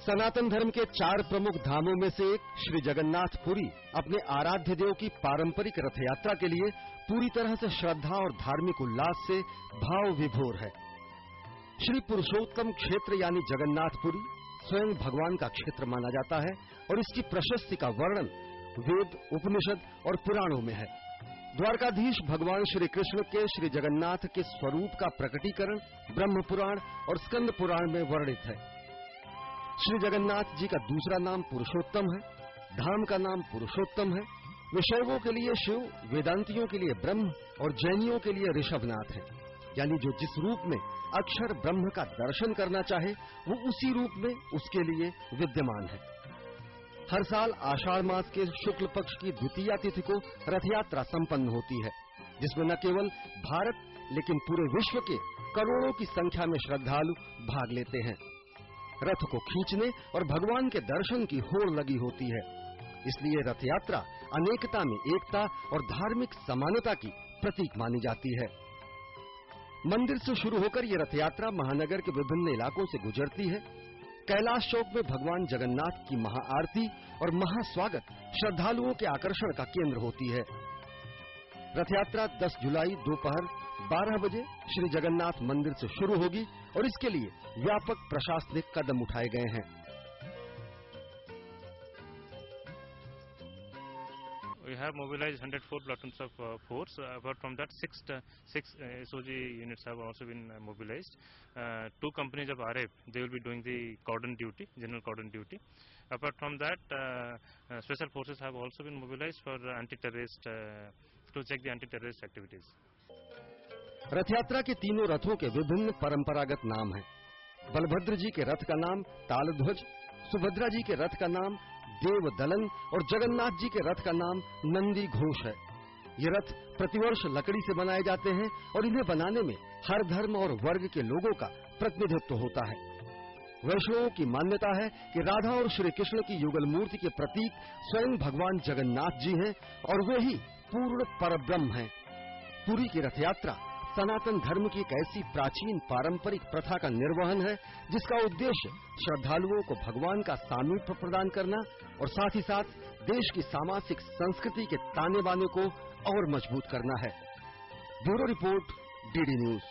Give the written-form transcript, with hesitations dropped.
सनातन धर्म के 4 प्रमुख धामों में से एक श्री जगन्नाथपुरी अपने आराध्य देव की पारंपरिक रथ यात्रा के लिए पूरी तरह से श्रद्धा और धार्मिक उल्लास से भाव विभोर है। श्री पुरुषोत्तम क्षेत्र यानी जगन्नाथपुरी स्वयं भगवान का क्षेत्र माना जाता है और इसकी प्रशस्ति का वर्णन वेद, उपनिषद और पुराणों में है। द्वारकाधीश भगवान श्री कृष्ण के श्री जगन्नाथ के स्वरूप का प्रकटीकरण ब्रह्म पुराण और स्कंद पुराण में वर्णित है। श्री जगन्नाथ जी का दूसरा नाम पुरुषोत्तम है। धाम का नाम पुरुषोत्तम है। वे शैवों के लिए शिव, वेदांतियों के लिए ब्रह्म और जैनियों के लिए ऋषभनाथ है। यानी जो जिस रूप में अक्षर ब्रह्म का दर्शन करना चाहे वो उसी रूप में उसके लिए विद्यमान है। हर साल आषाढ़ मास के शुक्ल पक्ष की द्वितीया तिथि को रथ यात्रा संपन्न होती है, जिसमें न केवल भारत लेकिन पूरे विश्व के करोड़ों की संख्या में श्रद्धालु भाग लेते हैं। रथ को खींचने और भगवान के दर्शन की होड़ लगी होती है। इसलिए रथ यात्रा अनेकता में एकता और धार्मिक समानता की प्रतीक मानी जाती है। मंदिर से शुरू होकर ये रथ यात्रा महानगर के विभिन्न इलाकों से गुजरती है। कैलाश चौक में भगवान जगन्नाथ की महाआरती और महास्वागत श्रद्धालुओं के आकर्षण का केंद्र होती है। रथ यात्रा 10 जुलाई दोपहर 12 बजे श्री जगन्नाथ मंदिर से शुरू होगी और इसके लिए व्यापक प्रशासनिक कदम उठाए गए हैं। We have mobilized 104 platoons of force. Apart from that, six SOG units have also been mobilized. 2 companies of RF, they will be doing the cordon duty, general cordon duty. Apart from that, special forces have also been mobilized for anti-terrorist to check the anti-terrorist activities. रथ यात्रा के तीनों रथों के विभिन्न परंपरागत नाम हैं। बलभद्र जी के रथ का नाम तालध्वज, सुभद्रा जी के रथ का नाम देव दलन और जगन्नाथ जी के रथ का नाम नंदी घोष है। ये रथ प्रतिवर्ष लकड़ी से बनाए जाते हैं और इन्हें बनाने में हर धर्म और वर्ग के लोगों का प्रतिनिधित्व होता है। वैष्णवों की मान्यता है कि राधा और श्री कृष्ण की युगल मूर्ति के प्रतीक स्वयं भगवान जगन्नाथ जी हैं और वे ही पूर्ण परब्रह्म हैं। पुरी की रथ यात्रा सनातन धर्म की एक ऐसी प्राचीन पारंपरिक प्रथा का निर्वहन है जिसका उद्देश्य श्रद्धालुओं को भगवान का सामीप्य प्रदान करना और साथ ही साथ देश की सामाजिक संस्कृति के ताने बाने को और मजबूत करना है। Bureau report, DD news.